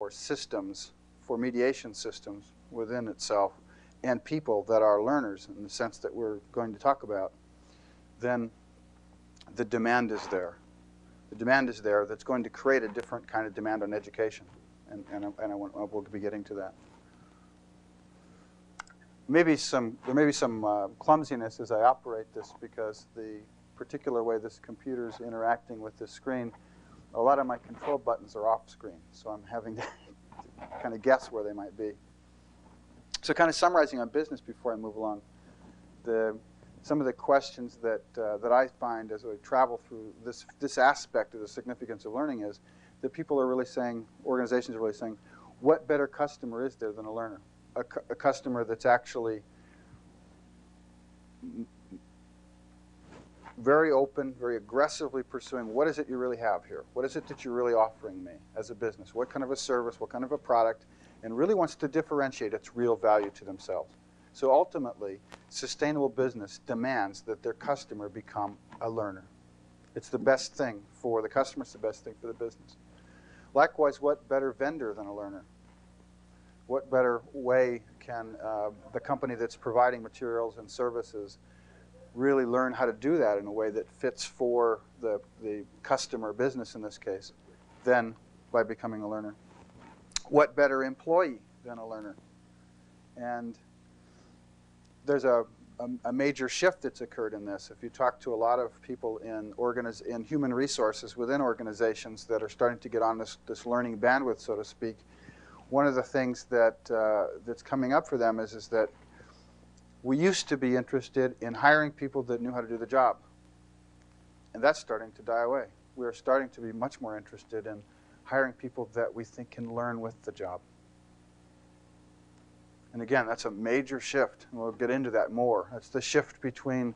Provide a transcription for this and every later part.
for systems, for mediation systems within itself, and people that are learners in the sense that we're going to talk about, then the demand is there. The demand is there that's going to create a different kind of demand on education, and we'll be getting to that. There may be some clumsiness as I operate this, because the particular way this computer is interacting with this screen, a lot of my control buttons are off screen, so I'm having to kind of guess where they might be. So kind of summarizing on business before I move along, some of the questions that I find as I travel through this aspect of the significance of learning is that people are really saying, organizations are really saying, what better customer is there than a learner? A customer that's actually very open, very aggressively pursuing, what is it you really have here? What is it that you're really offering me as a business? What kind of a service, what kind of a product? And really wants to differentiate its real value to themselves. So ultimately, sustainable business demands that their customer become a learner. It's the best thing for the customer, it's the best thing for the business. Likewise, what better vendor than a learner? What better way can the company that's providing materials and services really learn how to do that in a way that fits for the customer business in this case than by becoming a learner? What better employee than a learner? And there's a major shift that's occurred in this. If you talk to a lot of people in human resources within organizations that are starting to get on this learning bandwidth, so to speak, one of the things that's coming up for them is that we used to be interested in hiring people that knew how to do the job. And that's starting to die away. We are starting to be much more interested in hiring people that we think can learn with the job. And again, that's a major shift, and we'll get into that more. That's the shift between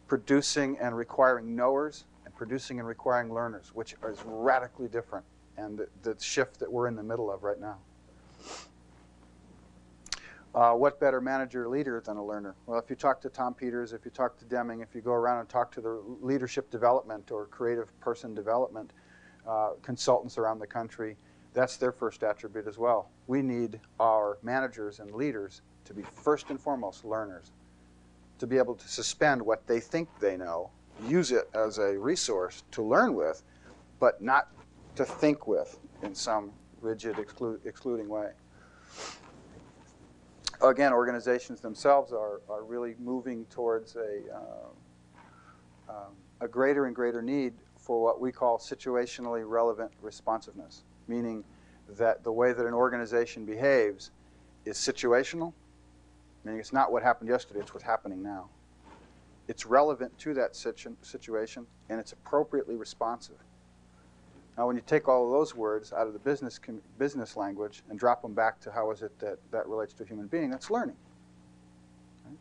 producing and requiring knowers and producing and requiring learners, which is radically different, and the shift that we're in the middle of right now. What better manager or leader than a learner? Well, if you talk to Tom Peters, if you talk to Deming, if you go around and talk to the leadership development or creative person development consultants around the country, that's their first attribute as well. We need our managers and leaders to be first and foremost learners, to be able to suspend what they think they know, use it as a resource to learn with, but not to think with in some rigid, excluding way. Again, organizations themselves are really moving towards a greater and greater need for what we call situationally relevant responsiveness, meaning that the way that an organization behaves is situational, meaning it's not what happened yesterday, it's what's happening now. It's relevant to that situation, and it's appropriately responsive. Now, when you take all of those words out of the business language and drop them back to how is it that relates to a human being, that's learning. Right?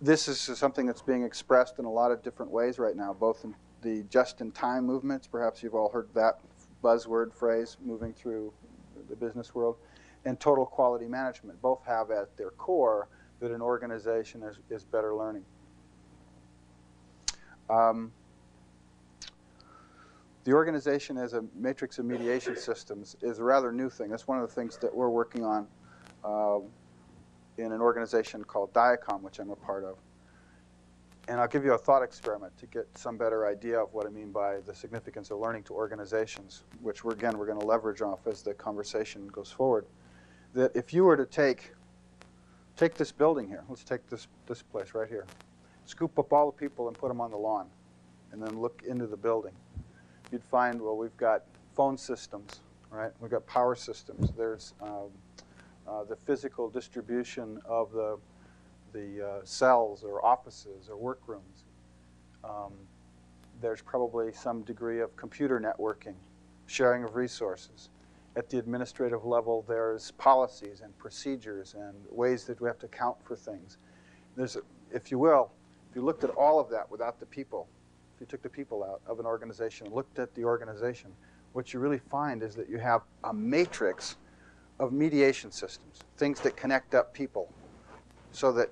This is something that's being expressed in a lot of different ways right now, both in the just-in-time movements. Perhaps you've all heard that buzzword phrase moving through the business world, and total quality management. Both have at their core that an organization is better learning. The organization as a matrix of mediation systems is a rather new thing. That's one of the things that we're working on in an organization called Diacom, which I'm a part of. And I'll give you a thought experiment to get some better idea of what I mean by the significance of learning to organizations, which we're going to leverage off as the conversation goes forward. That if you were to take this building here, let's take this place right here, scoop up all the people and put them on the lawn, and then look into the building, you'd find, well, we've got phone systems, right? We've got power systems. There's the physical distribution of the cells or offices or workrooms. There's probably some degree of computer networking, sharing of resources. At the administrative level, there's policies and procedures and ways that we have to account for things. There's, if you will, if you looked at all of that without the people, if you took the people out of an organization and looked at the organization, what you really find is that you have a matrix of mediation systems, things that connect up people so that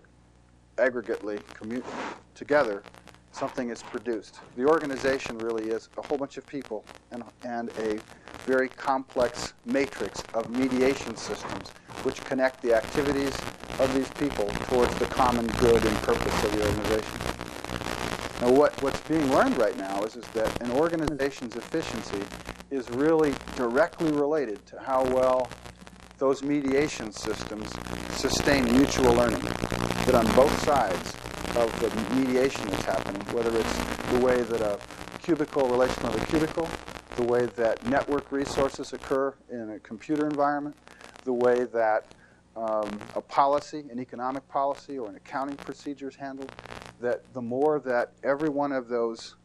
aggregately, together, something is produced. The organization really is a whole bunch of people and a very complex matrix of mediation systems which connect the activities of these people towards the common good and purpose of the organization. Now what's being learned right now is that an organization's efficiency is really directly related to how well those mediation systems sustain mutual learning. That on both sides of the mediation that's happening, whether it's the way that a cubicle relates to another cubicle, the way that network resources occur in a computer environment, the way that a policy, an economic policy or an accounting procedure is handled, that the more that every one of those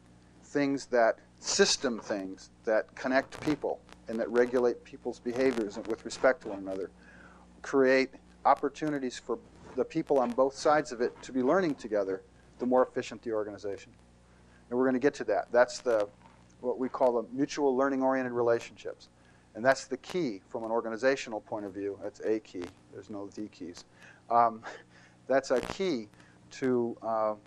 things that system things that connect people and that regulate people's behaviors with respect to one another create opportunities for the people on both sides of it to be learning together, the more efficient the organization. And we're going to get to that. That's what we call the mutual learning-oriented relationships. And that's the key from an organizational point of view. That's a key. There's no the keys. That's a key to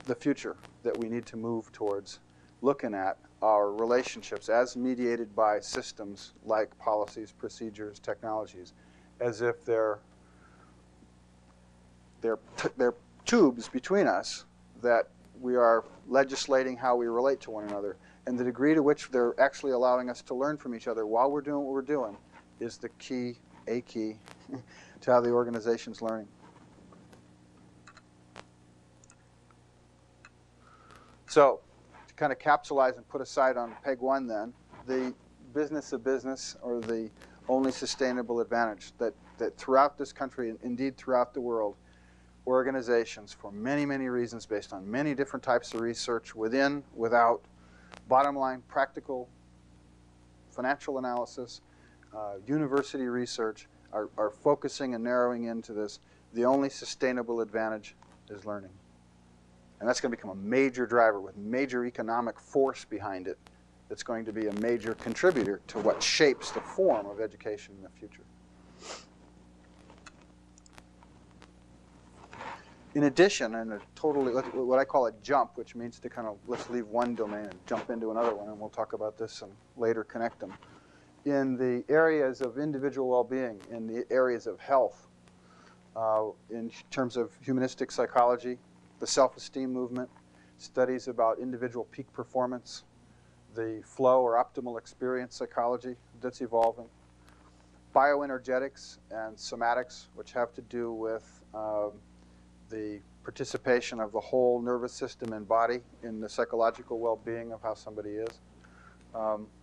the future that we need to move towards looking at our relationships as mediated by systems like policies, procedures, technologies, as if they're tubes between us that we are legislating how we relate to one another. And the degree to which they're actually allowing us to learn from each other while we're doing what we're doing is the key, a key, to how the organization's learning. So, to kind of capsulize and put aside on peg one then, the business of business, or the only sustainable advantage, that throughout this country, and indeed throughout the world, organizations, for many, many reasons, based on many different types of research, within, without, bottom line, practical, financial analysis, university research, are focusing and narrowing into this. The only sustainable advantage is learning. And that's going to become a major driver with major economic force behind it that's going to be a major contributor to what shapes the form of education in the future. In addition, and a totally, what I call a jump, which means to kind of, let's leave one domain and jump into another one, and we'll talk about this and later connect them. In the areas of individual well-being, in the areas of health, in terms of humanistic psychology, the self-esteem movement, studies about individual peak performance, the flow or optimal experience psychology that's evolving, bioenergetics and somatics, which have to do with the participation of the whole nervous system and body in the psychological well-being of how somebody is,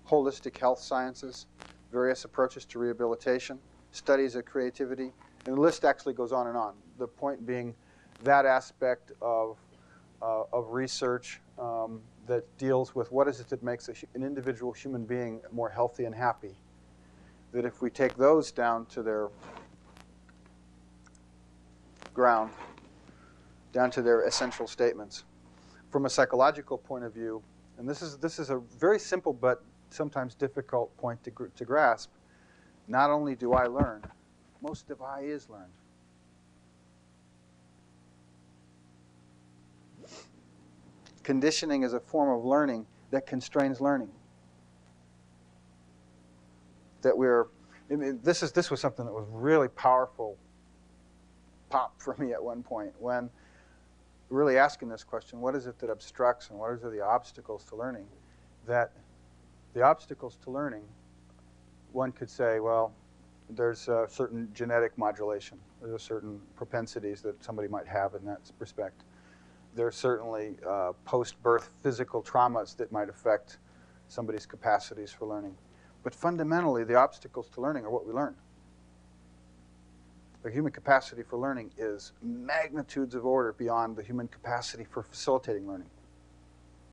holistic health sciences, various approaches to rehabilitation, studies of creativity, and the list actually goes on and on. The point being that aspect of research that deals with what is it that makes an individual human being more healthy and happy. That if we take those down to their ground, down to their essential statements, from a psychological point of view, and this is a very simple but sometimes difficult point to grasp. Not only do I learn, most of I is learned. Conditioning is a form of learning that constrains learning. This was something that was really powerful pop for me at one point when really asking this question, what is it that obstructs and what are the obstacles to learning? That the obstacles to learning, one could say, well, there's a certain genetic modulation. There's certain propensities that somebody might have in that respect. There are certainly post-birth physical traumas that might affect somebody's capacities for learning. But fundamentally, the obstacles to learning are what we learn. The human capacity for learning is magnitudes of order beyond the human capacity for facilitating learning.